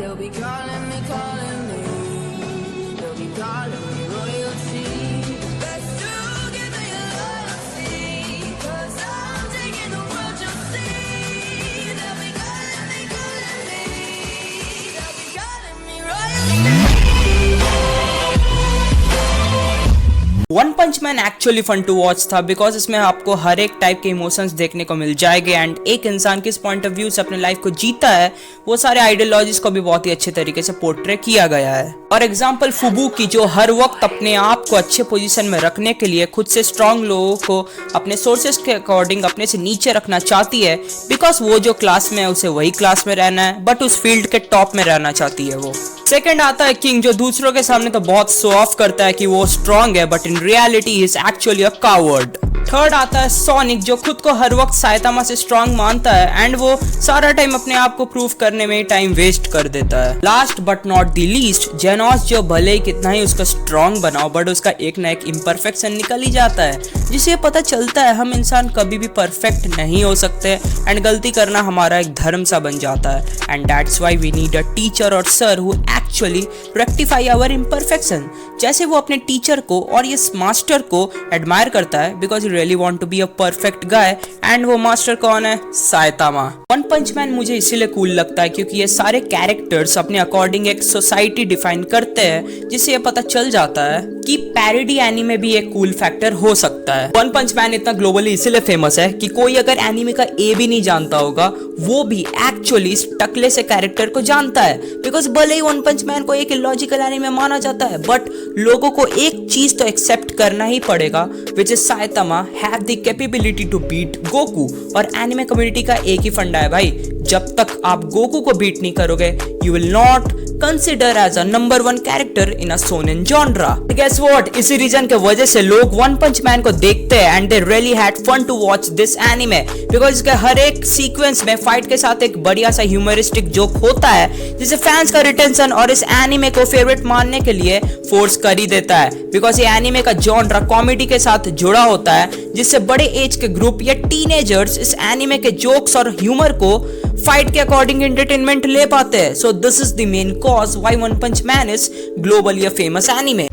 They'll be calling me, they'll be calling me royalty. Let's do, give me your loyalty, 'cause I'm taking the world, you'll see. They'll be calling me, they'll be calling me royalty. One punch man actually fun to watch था because इसमें आपको हर एक type के emotions देखने को मिल जाएंगे and एक इंसान किस पॉइंट ऑफ व्यू से अपने लाइफ को जीता है वो सारे आइडियोलॉजीज को भी बहुत ही अच्छे तरीके से पोर्ट्रे किया गया है। और एग्जांपल फुबू की, जो हर वक्त अपने आप को अच्छे पोजीशन में रखने के लिए खुद से स्ट्रांग लोगों को अपने सोर्सेस के अकॉर्डिंग अपने से नीचे रखना चाहती है बिकॉज वो जो क्लास में है उसे वही क्लास में रहना है बट उस फील्ड के टॉप में रहना चाहती है वो। सेकंड आता है किंग, जो दूसरों के सामने तो बहुत शो ऑफ करता है कि वो स्ट्रांग है but in reality he is actually a coward. Third आता है सोनिक, जो खुद को हर वक्त साइतामा से स्ट्रांग मानता है एंड वो सारा टाइम अपने आप को प्रूव करने में टाइम वेस्ट कर देता है। Last but not the least जेनोस, जो भले ही कितना ही उसका स्ट्रांग बनाओ बट उसका एक ना एक इम्परफेक्शन निकल ही जाता है, जिससे पता चलता है हम इंसान कभी भी परफेक्ट नहीं हो सकते एंड गलती करना हमारा एक धर्म सा बन जाता है and that's why we need a teacher और sir who actually rectify our imperfection. जैसे वो अपने टीचर को और इस मास्टर को एडमायर करता है because really want to be a perfect guy and वो मास्टर कौन है? साइतामा। वन पंच मैन मुझे इसीलिए कूल लगता है क्योंकि ये सारे कैरेक्टर्स अपने अकॉर्डिंग एक सोसाइटी डिफाइन करते हैं जिससे ये पता चल जाता है कि पैरोडी एनीमे भी एक कूल फैक्टर हो सकता है। वन पंच मैन इतना ग्लोबली इसीलिए फेमस है कि कोई अगर एनीमे का ए भी नहीं जानता होगा वो भी एक्चुअली इस टकले से कैरेक्टर को जानता है बिकॉज भले ही वन पंच मैन को एक इलॉजिकल एनीमे माना जाता है बट लोगों को एक चीज तो एक्सेप्ट करना ही पड़ेगा which is Saitama have the capability to beat Goku. और एनिमे कम्युनिटी का एक ही फंडा है भाई, जब तक आप गोकू को बीट नहीं करोगे you will not consider as a number one character in a shonen genre. Guess what, इसी रीजन के वजह से लोग वन पंच मैन को देखते हैं and they really had fun to watch this anime because इसके हर एक सीक्वेंस में फाइट के साथ एक बढ़िया सा ह्यूमरिस्टिक जोक होता है जिससे फैंस का रिटेंशन और इस एनिमे को फेवरेट मानने के लिए फोर्स कर ही देता है बिकॉज ये एनिमे का जॉनरा कॉमेडी के साथ जुड़ा होता है जिससे बड़े एज के ग्रुप या टीनेजर्स इस एनिमे के जोक्स और ह्यूमर को फाइट के अकॉर्डिंग एंटरटेनमेंट ले पाते हैं। So this is the main cause why one punch man is globally a famous anime.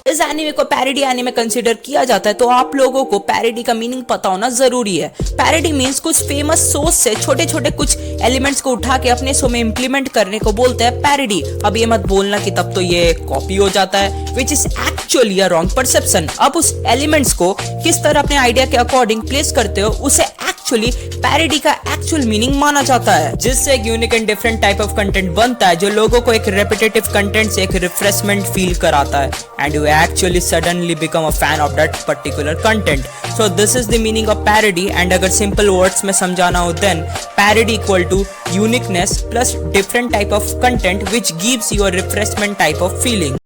इस एनिमे को पैरोडी एनिमे कंसीडर किया जाता है तो आप लोगों को पैरोडी का मीनिंग पता होना जरूरी है। पैरोडी मींस कुछ फेमस सोर्स से छोटे छोटे कुछ एलिमेंट्स को उठा के अपने शो में इंप्लीमेंट करने को बोलते हैं पैरोडी। अब ये मत बोलना कि तब तो ये कॉपी हो जाता है which is actually a wrong perception. अब उस एलिमेंट्स को किस तरह अपने आइडिया के अकॉर्डिंग प्लेस करते हो उसे एक्चुअली पैरोडी का एक्चुअल मीनिंग माना जाता है जिससे एक unique and different type of content बनता है जो लोगों को एक रेपिटेटिव कंटेंट से एक रिफ्रेशमेंट फील कराता है and you actually suddenly become a fan of that particular content. So this is the meaning of parody and अगर सिंपल वर्ड्स में समझाना हो then parody equal to uniqueness plus different type of content which gives you a refreshment type of feeling.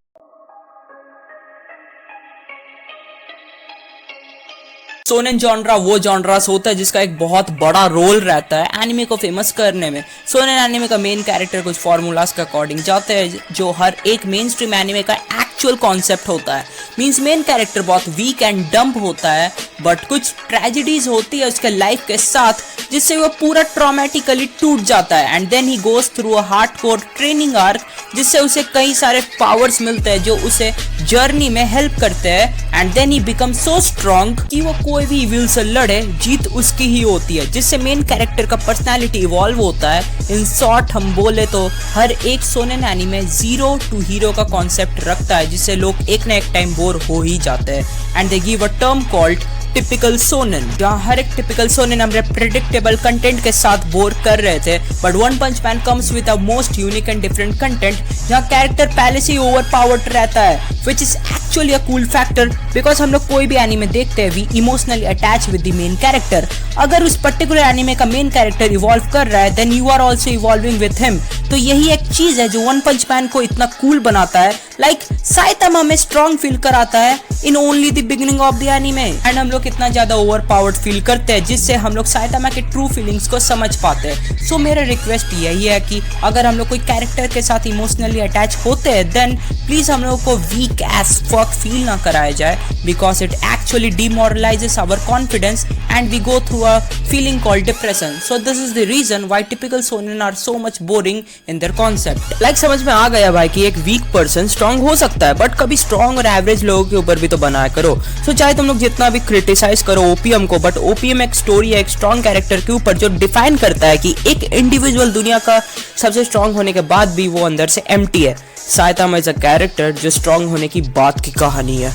Shonen genre वो genres होता है जिसका एक बहुत बड़ा रोल रहता है एनिमे को फेमस करने में। शोनेन एनिमे का मेन कैरेक्टर कुछ फॉर्मूलाज के अकॉर्डिंग जाते हैं जो हर एक मेन स्ट्रीम एनिमे का एक्चुअल कॉन्सेप्ट होता है। मींस मेन कैरेक्टर बहुत वीक एंड डम्प होता है बट कुछ ट्रेजेडीज होती है उसके लाइफ के साथ जिससे वो पूरा ट्रॉमेटिकली टूट जाता है and then he goes through a hardcore training arc जिससे उसे कई सारे पावर्स मिलते हैं जो उसे जर्नी में हेल्प करते हैं and then he become so strong कि वो कोई भी इविल से लड़े जीत उसकी ही होती है जिससे मेन कैरेक्टर का पर्सनालिटी इवॉल्व होता है। इन शॉर्ट हम बोले तो हर एक shonen anime zero to hero का कॉन्सेप्ट रखता है जिससे लोग एक ना एक टाइम बोर हो ही जाते हैं and they give a term called typical shonen, जहाँ हर एक टिपिकल सोनेन हमने प्रेडिक्टेबल कंटेंट के साथ बोर कर रहे थे but one punch man comes with a most unique and different content जहाँ कैरेक्टर पहले से ही ओवरपावर्ड रहता है which is actually a cool factor because हम लोग कोई भी एनीमे देखते हैं we emotionally attach with the main character. अगर उस पर्टिकुलर एनीमे का मेन कैरेक्टर इवॉल्व कर रहा है then you are also evolving with him. तो यही एक चीज है जो वन पंच मैन को इतना कूल बनाता है। लाइक साइतामा में स्ट्रॉन्ग फील कराता है in only the beginning of the anime and हम लोग लोग इतना ज्यादा ओवर पावर्ड फील करते हैं जिससे हम लोग साइतामा के ट्रू फीलिंग्स को समझ पाते हैं। सो मेरा रिक्वेस्ट यही है कि अगर हम लोग कोई कैरेक्टर के साथ इमोशनली अटैच होते हैं देन प्लीज हम लोगों को वीक एज फक फील ना कराया जाए, because it actually demoralizes our confidence and we go through a feeling called depression. So this is the reason why typical shonen are so much boring in their concept. Like समझ में आ गया भाई कि एक weak person strong हो सकता है, but कभी स्ट्रांग और एवरेज लोगों के ऊपर भी तो बनाया करो। सो चाहे तुम लोग जितना भी क्रिटिसाइज करो ओपीएम को, बट ओपीएम एक स्टोरी है एक स्ट्रांग कैरेक्टर के ऊपर जो डिफाइन करता है कि एक इंडिविजुअल दुनिया का सबसे स्ट्रांग होने के बाद भी वो अंदर से एम्प्टी है। साइतामा इज अ कैरेक्टर जो स्ट्रांग होने की बात की कहानी है।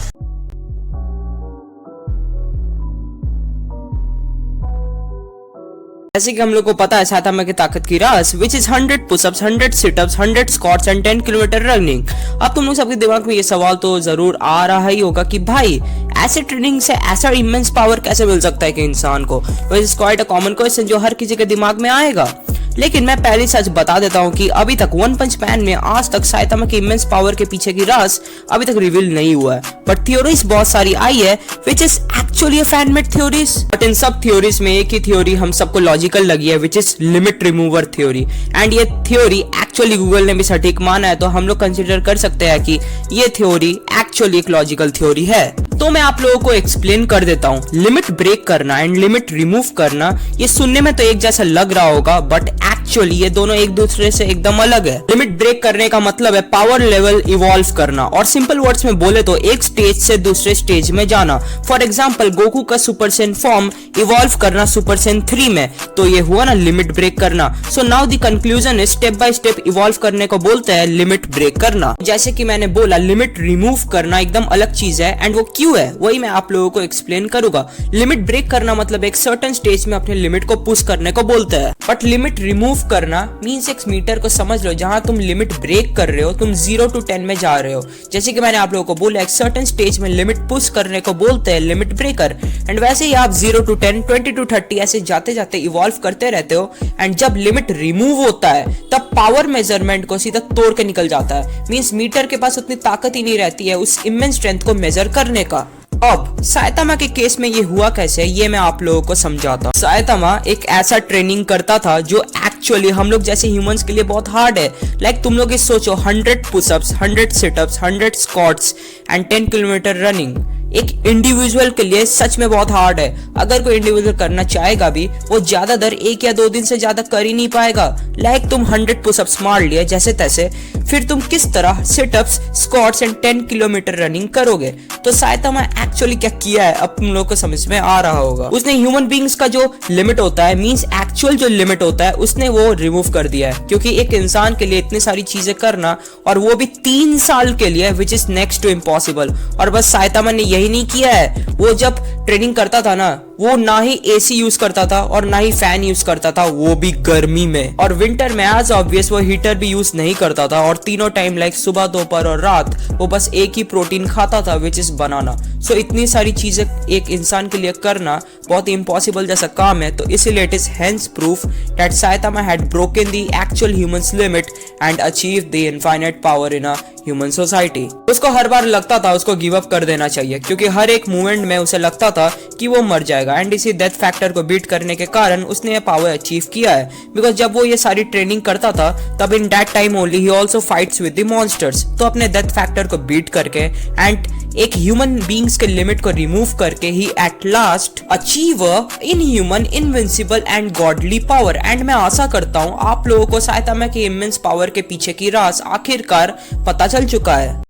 जैसे कि हम लोग को पता है साइतामा की ताकत की रास which is 100 pushups, 100 sit-ups, 100 squats and 10 kilometre running. अब तुम लोग सबके दिमाग में ये सवाल तो जरूर आ रहा ही होगा कि भाई ऐसे ट्रेनिंग से ऐसा इमेंस पावर कैसे मिल सकता है कि इंसान को। Which is quite a common question जो हर किसी के दिमाग में आएगा। लेकिन मैं पहले सच बता देता हूँ कि अभी तक वन पंच मैन में आज तक साइतामा के इमेंस पावर के पीछे की राज अभी तक रिवील नहीं हुआ है, बट थ्योरीज बहुत सारी आई है which is actually fan made theories. But in सब थ्योरीज में एक ही थ्योरी हम सबको लॉजिकल लगी है which is limit remover theory, and ये थ्योरी एक्चुअली गूगल ने भी सटीक माना है, तो हम लोग कंसिडर कर सकते हैं कि ये थ्योरी एक्चुअली एक लॉजिकल थ्योरी है। तो मैं आप लोगों को एक्सप्लेन कर देता हूँ। लिमिट ब्रेक करना एंड लिमिट रिमूव करना ये सुनने में तो एक जैसा लग रहा होगा, बट एक्चुअली ये दोनों एक दूसरे से एकदम अलग है। लिमिट ब्रेक करने का मतलब है पावर लेवल इवॉल्व करना, और सिंपल वर्ड्स में बोले तो एक स्टेज से दूसरे स्टेज में जाना। फॉर एग्जांपल गोकू का सुपर सेन फॉर्म इवॉल्व करना सुपर सेन 3 में, तो ये हुआ ना लिमिट ब्रेक करना। So now the conclusion is step by step evolve करने को बोलते हैं लिमिट ब्रेक करना। जैसे कि मैंने बोला लिमिट रिमूव करना एकदम अलग चीज है, एंड वो क्यों है वही मैं आप लोगों को एक्सप्लेन करूंगा। लिमिट ब्रेक करना मतलब एक सर्टेन स्टेज में अपने लिमिट को पुश करने को बोलते हैं, बट लिमिट रिमूव करना मींस एक मीटर को समझ लो जहां तुम लिमिट ब्रेक कर रहे हो, तुम 0 to 10 में जा रहे हो। जैसे कि मैंने आप लोगों को बोला एक सर्टेन स्टेज में लिमिट पुश करने को बोलते हैं लिमिट ब्रेकर, एंड वैसे ही आप 0 to 10, 20 to 30 ऐसे जाते जाते इवॉल्व करते रहते हो, एंड जब लिमिट रिमूव होता है तब पावर मेजरमेंट को सीधा तोड़ के निकल जाता है। मींस मीटर के पास उतनी ताकत ही नहीं रहती है उस इमेंस स्ट्रेंथ को मेजर करने का। अब साइतामा के केस में ये हुआ कैसे ये मैं आप लोगों को समझाता हूँ। साइतामा एक ऐसा ट्रेनिंग करता था जो एक्चुअली हम लोग जैसे ह्यूमंस के लिए बहुत हार्ड है। लाइक तुम लोग ये सोचो 100 pushups, 100 sit-ups, 100 squats and 10 kilometre running एक इंडिविजुअल के लिए सच में बहुत हार्ड है। अगर कोई इंडिविजुअल करना चाहेगा भी वो ज्यादा दर 1 या 2 दिन से ज्यादा कर ही नहीं पाएगा। लाइक तुम 100 पुशअप्स मार लिए जैसे तैसे, फिर तुम किस तरह sit-ups, squats and 10 kilometre running करोगे। तो साइतामा एक्चुअली क्या किया है अब तुम लोग को समझ में आ रहा होगा। उसने ह्यूमन बींग्स का जो लिमिट होता है मींस एक्चुअल जो लिमिट होता है उसने वो रिमूव कर दिया है, क्योंकि एक इंसान के लिए इतनी सारी चीजें करना और वो भी 3 साल के लिए which is next to impossible. और बस साइतामा ने यही नहीं किया है, वो जब ट्रेनिंग करता था ना वो ना ही एसी यूज करता था और ना ही फैन यूज करता था, वो भी गर्मी में। और विंटर में एज ऑब्वियस वो हीटर भी यूज नहीं करता था, और तीनों टाइम लाइक सुबह, दोपहर और रात वो बस एक ही प्रोटीन खाता था विच इज बनाना। सो इतनी सारी चीजें एक इंसान के लिए करना बहुत इम्पॉसिबल जैसा काम है, तो इसीलिए it is hence proof that Saitama had broken the actual humans limit and achieve the infinite power in a human society. उसको हर बार लगता था उसको गिव अप कर देना चाहिए, क्योंकि हर एक मूवमेंट में उसे लगता था कि वो मर जाएगा, एंड इसी डेथ फैक्टर को बीट करने के कारण उसने ये पावर अचीव किया है। बिकॉज जब वो ये सारी ट्रेनिंग करता था तब in that time only he also fights with the monsters. तो अपने डेथ फैक्टर को बीट करके एंड एक ह्यूमन बींग्स के लिमिट को रिमूव करके he at last achieve in human invincible and godly power. And मैं आशा करता हूँ आप लोगों को साइतामा के इमेंस पावर के पीछे की राज आखिरकार पता चल चुका है।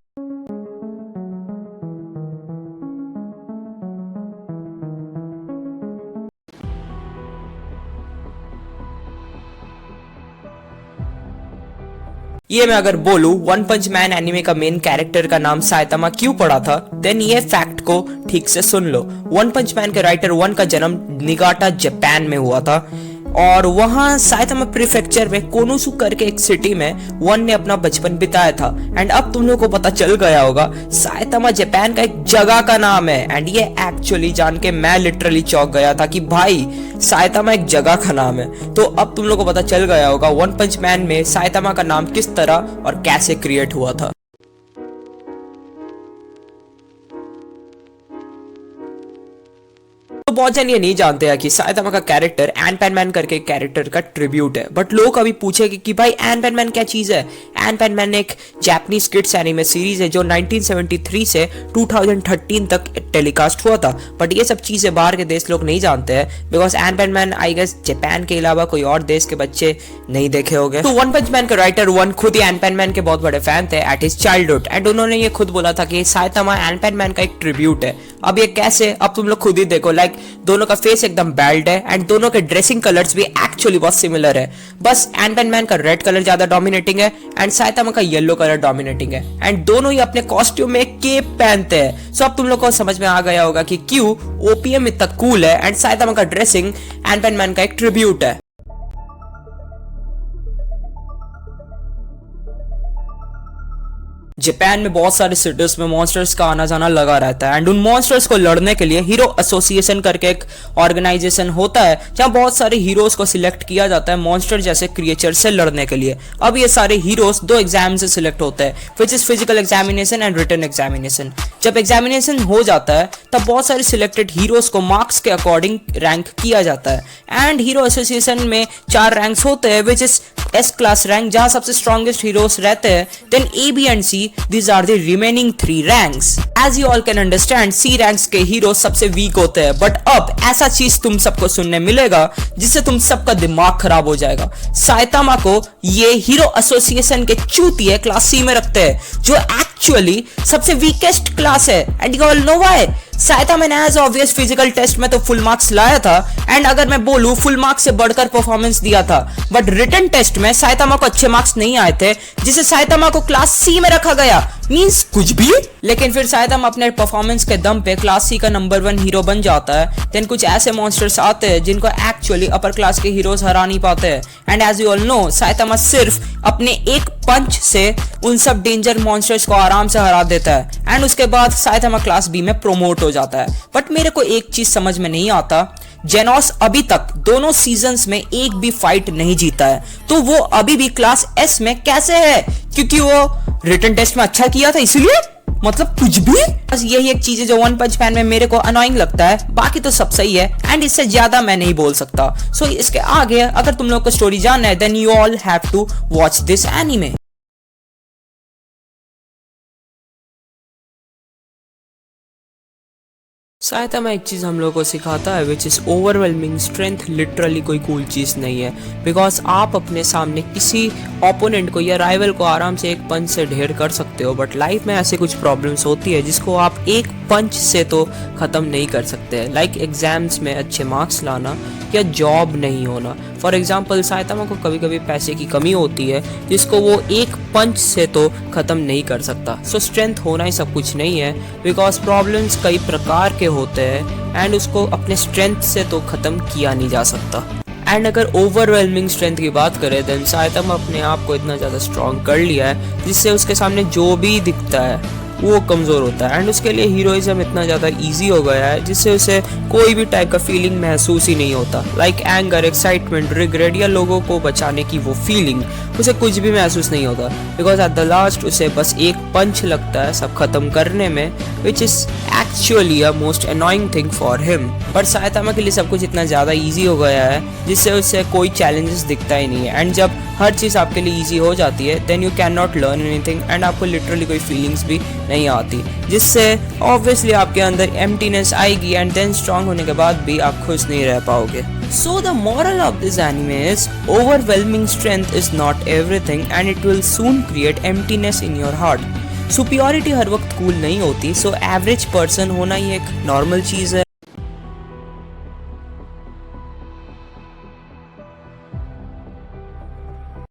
ये मैं अगर बोलूं वन पंच मैन एनिमे का मेन कैरेक्टर का नाम साइतामा क्यों पड़ा था, देन ये फैक्ट को ठीक से सुन लो। वन पंच मैन के राइटर वन का जन्म निगाटा जापान में हुआ था, और वहां साइतामा प्रीफेक्चर में कोनोसु करके एक सिटी में वन ने अपना बचपन बिताया था। एंड अब तुम लोगों को पता चल गया होगा साइतामा जापान का एक जगह का नाम है, एंड ये एक्चुअली जान के मैं लिटरली चौंक गया था कि भाई साइतामा एक जगह का नाम है। तो अब तुम लोगों को पता चल गया होगा वन पंच मैन में साइतामा का नाम किस तरह और कैसे क्रिएट हुआ था। तो बहुत जन ये नहीं जानते हैं कि साइतामा का कैरेक्टर एन मैन करके कैरेक्टर का ट्रिब्यूट है, बट लोग अभी पूछेंगे कि भाई एन मैन क्या चीज है। एन मैन एक जापानीज किड्स एनिमे सीरीज है जो 1973 से 2013 तक टेलीकास्ट हुआ था, बट ये सब चीजें बाहर के देश लोग नहीं जानते हैं because an man I guess Japan के अलावा कोई और देश के बच्चे नहीं देखे होंगे। तो वन पंच मैन के राइटर वन खुद ही एन मैन के बहुत बड़े फैन थे एट हिज चाइल्डहुड, एंड उन्होंने ये खुद बोला था कि साइतामा एन मैन का एक ट्रिब्यूट है। अब ये कैसे, अब तुम लोग खुद ही देखो। लाइक दोनों का फेस एकदम बैल्ड है एंड दोनों के ड्रेसिंग कलर्स भी एक्चुअली बहुत सिमिलर है, बस एन मैन का रेड कलर ज्यादा डोमिनेटिंग है एंड साइतामा का येलो कलर डोमिनेटिंग है, एंड दोनों ही अपने कॉस्ट्यूम में केप पहनते हैं। सो अब तुम लोग को समझ में आ गया होगा कि क्यों ओपीएम इतना कूल है एंड साइतामा का ड्रेसिंग एन मैन का एक ट्रिब्यूट है। जापान में बहुत सारे सिटीज में मॉन्स्टर्स का आना जाना लगा रहता है एंड उन मॉन्स्टर्स को लड़ने के लिए हीरो एसोसिएशन करके एक ऑर्गेनाइजेशन होता है जहां बहुत सारे हीरोज को सिलेक्ट किया जाता है मॉन्स्टर जैसे क्रिएचर से लड़ने के लिए। अब ये सारे हीरोज 2 एग्जाम से सिलेक्ट होते हैं, which is physical examination and written examination. जब एग्जामिनेशन हो जाता है तब बहुत सारे सिलेक्टेड हीरोज को मार्क्स के अकॉर्डिंग रैंक किया जाता है एंड हीरो एसोसिएशन में 4 रैंक्स होते हैं, which is S class rank जहां सबसे स्ट्रॉन्गेस्ट हीरोज रहते हैं, then A B and C, these are the remaining 3 ranks. As you all can understand, C ranks के हीरो सबसे वीक होते हैं, बट अब ऐसा चीज तुम सबको सुनने मिलेगा जिससे तुम सबका दिमाग खराब हो जाएगा। साइतामा को ये हीरो एसोसिएशन के चूतिए क्लास सी में रखते हैं जो एक्चुअली सबसे वीकेस्ट क्लास है, and you all know why. Saitama ने एज ऑब्वियस फिजिकल टेस्ट में तो फुल मार्क्स लाया था एंड अगर मैं बोलूं फुल मार्क्स से बढ़कर परफॉर्मेंस दिया था, बट रिटन टेस्ट में साइतामा को अच्छे मार्क्स नहीं आए थे जिसे साइतामा को क्लास सी में रखा गया। मींस कुछ भी, लेकिन फिर साइतामा अपने परफॉर्मेंस के दम पे क्लास सी का नंबर 1 हीरो बन जाता है। देन कुछ ऐसे मॉन्स्टर्स आते हैं जिनको एक्चुअली अपर क्लास के हीरोज हरा नहीं पाते हैं, and as you all know Saitama सिर्फ अपने एक पंच से उन सब डेंजर मॉन्स्टर्स को आराम से हरा देता है एंड उसके बाद साइतामा क्लास बी में प्रोमोट हो जाता है। बट मेरे को एक चीज समझ में नहीं आता, जेनोस अभी तक दोनों सीजन्स में एक भी फाइट नहीं जीता है, तो वो अभी भी क्लास एस में कैसे है? क्योंकि वो रिटन टेस्ट में अच्छा किया था इसलिए? मतलब कुछ भी। बस यही एक चीज है जो वन पंच मैन में मेरे को अनोइंग लगता है, बाकी तो सब सही है एंड इससे ज्यादा मैं नहीं बोल सकता। सो इसके आगे अगर तुम लोग को स्टोरी जानना है then you all have to watch this anime. Saitama एक चीज़ हम लोगों को सिखाता है which is overwhelming strength literally कोई कूल चीज़ नहीं है, बिकॉज आप अपने सामने किसी ओपोनेंट को या राइवल को आराम से एक पंच से ढेर कर सकते हो, बट लाइफ में ऐसे कुछ प्रॉब्लम्स होती है जिसको आप एक पंच से तो ख़त्म नहीं कर सकते। लाइक एग्जाम्स में अच्छे मार्क्स लाना या जॉब नहीं होना। फॉर एग्जाम्पल साइतामा को कभी कभी पैसे की कमी होती है जिसको वो एक पंच से तो ख़त्म नहीं कर सकता। सो स्ट्रेंथ होना ही सब कुछ नहीं है, बिकॉज प्रॉब्लम्स कई प्रकार के होते हैं एंड उसको अपने स्ट्रेंथ से तो ख़त्म किया नहीं जा सकता। एंड अगर ओवरवेलमिंग स्ट्रेंथ की बात करें देन साइतामा अपने आप को इतना ज़्यादा स्ट्रॉन्ग कर लिया है जिससे उसके सामने जो भी दिखता है वो कमज़ोर होता है एंड उसके लिए हीरोइज्म इतना ज़्यादा इजी हो गया है जिससे उसे कोई भी टाइप का फीलिंग महसूस ही नहीं होता। लाइक एंगर, एक्साइटमेंट, रिग्रेट या लोगों को बचाने की वो फीलिंग उसे कुछ भी महसूस नहीं होता, बिकॉज एट द लास्ट उसे बस एक पंच लगता है सब खत्म करने में, which is actually a most annoying thing for him. But Saitama के लिए सब कुछ इतना ज़्यादा ईजी हो गया है जिससे उसे कोई चैलेंजेस दिखता ही नहीं है, एंड जब हर चीज़ आपके लिए ईजी हो जाती है then you can not learn anything and आपको लिटरली कोई फीलिंग्स भी नहीं आती, जिससे ऑब्वियसली आपके अंदर एम्प्टीनेस आएगी एंड देन स्ट्रांग होने के बाद भी आप खुश नहीं रह पाओगे। So the moral of this anime is overwhelming strength is not everything and it will soon create emptiness in your heart. Superiority हर वक्त cool नहीं होती, so average person होना ही एक normal चीज़ है।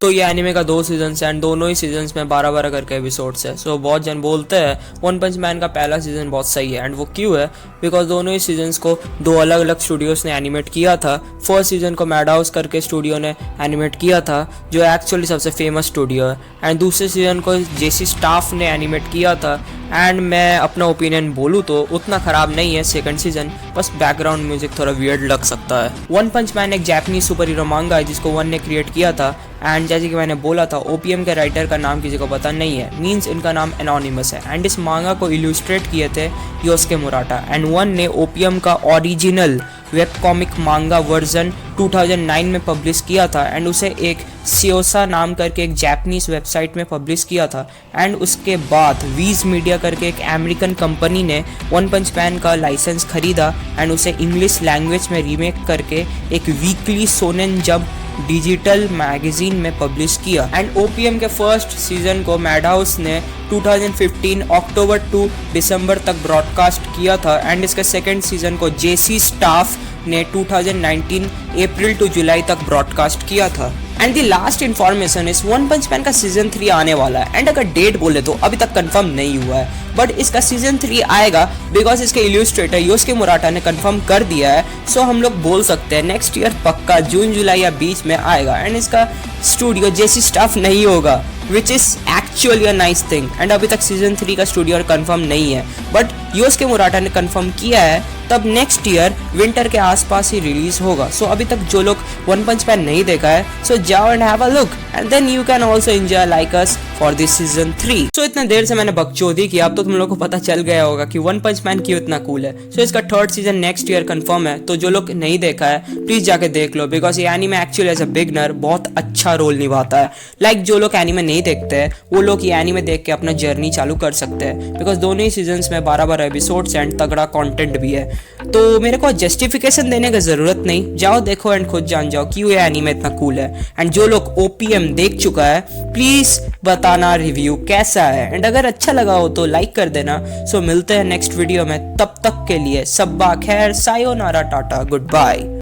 तो ये एनिमे का 2 सीजन्स है एंड दोनों ही सीजन्स में 12-12 करके एपिसोड्स है। सो बहुत जन बोलते हैं वन पंच मैन का पहला सीजन बहुत सही है, एंड वो क्यों है? बिकॉज दोनों ही सीजन्स को 2 अलग अलग स्टूडियोज ने एनिमेट किया था। फर्स्ट सीजन को मैडहाउस करके स्टूडियो ने एनिमेट किया था जो एक्चुअली सबसे फेमस स्टूडियो है, एंड दूसरे सीजन को जेसी स्टाफ ने एनिमेट किया था एंड मैं अपना ओपिनियन बोलूँ तो उतना ख़राब नहीं है सेकंड सीजन, बस बैकग्राउंड म्यूजिक थोड़ा वियर्ड लग सकता है। वन पंच मैन एक जापानीज सुपर हीरो मांगा है जिसको वन ने क्रिएट किया था, एंड जैसे कि मैंने बोला था ओपीएम के राइटर का नाम किसी को पता नहीं है, मींस इनका नाम एनोनिमस है। एंड इस मांगा को इल्यूस्ट्रेट किए थे योस्के मुराटा, एंड वन ने ओपीएम का ओरिजिनल वेब कॉमिक मांगा वर्जन 2009 में पब्लिश किया था, एंड उसे एक सियोसा नाम करके एक जापानीज वेबसाइट में पब्लिश किया था। एंड उसके बाद वीज मीडिया करके एक अमेरिकन कंपनी ने वन पंच मैन का लाइसेंस खरीदा एंड उसे इंग्लिश लैंग्वेज में रीमेक करके एक वीकली सोनेन जंप डिजिटल मैगजीन में पब्लिश किया। एंड ओपीएम के फर्स्ट सीजन को मैडहाउस ने 2015 अक्टूबर टू दिसंबर तक ब्रॉडकास्ट किया था, एंड इसके सेकेंड सीजन को जेसी स्टाफ ने 2019 अप्रैल टू जुलाई तक ब्रॉडकास्ट किया था। एंड द लास्ट इन्फॉर्मेशन इस वन पंच मैन का सीजन 3 आने वाला है, एंड अगर डेट बोले तो अभी तक कंफर्म नहीं हुआ है, बट इसका सीजन 3 आएगा बिकॉज इसके इल्यूस्ट्रेटर योस्के मुराटा ने कंफर्म कर दिया है। सो हम लोग बोल सकते हैं नेक्स्ट ईयर पक्का जून जुलाई या बीच में आएगा। एंड इसका स्टूडियो जेसी स्टाफ नहीं होगा, विच is actually a nice thing. And अभी तक सीजन 3 का स्टूडियो कंफर्म नहीं है, बट योस्के मुराटा ने कंफर्म किया है तब नेक्स्ट ईयर विंटर के आसपास ही रिलीज होगा। सो अभी तक जो लोग वन पंच मैन नहीं देखा है, सो जाओ and have a look, and then you can also enjoy like us for this season 3। So इतने देर से मैंने बकचोदी की, अब तो तुम लोगों को पता चल गया होगा कि वन पंच मैन क्यों इतना कूल है। सो इसका third season next year confirm है, तो जो लोग नहीं देखा है प्लीज जाके देख लो, बिकॉज ये anime actually as a beginner बहुत अच्छा रोल निभाता है। लाइक जो लोग एनीमे नहीं देखते हैं वो लोग ये एनीमे देख के अपना जर्नी चालू कर सकते हैं, बिकॉज दोनों ही सीजन में 12 एपिसोड्स एंड तगड़ा कंटेंट भी है। तो मेरे को जस्टिफिकेशन देने की जरूरत नहीं, जाओ देखो एंड खुद जान जाओ क्यों ये एनीमे इतना कूल है। एंड जो लोग ओपीएम देख चुका है प्लीज बताना रिव्यू कैसा है, एंड अगर अच्छा लगा हो तो लाइक कर देना। सो मिलते हैं नेक्स्ट वीडियो में, तब तक के लिए सब्बा खैर, सायोनारा, टाटा, गुड बाय।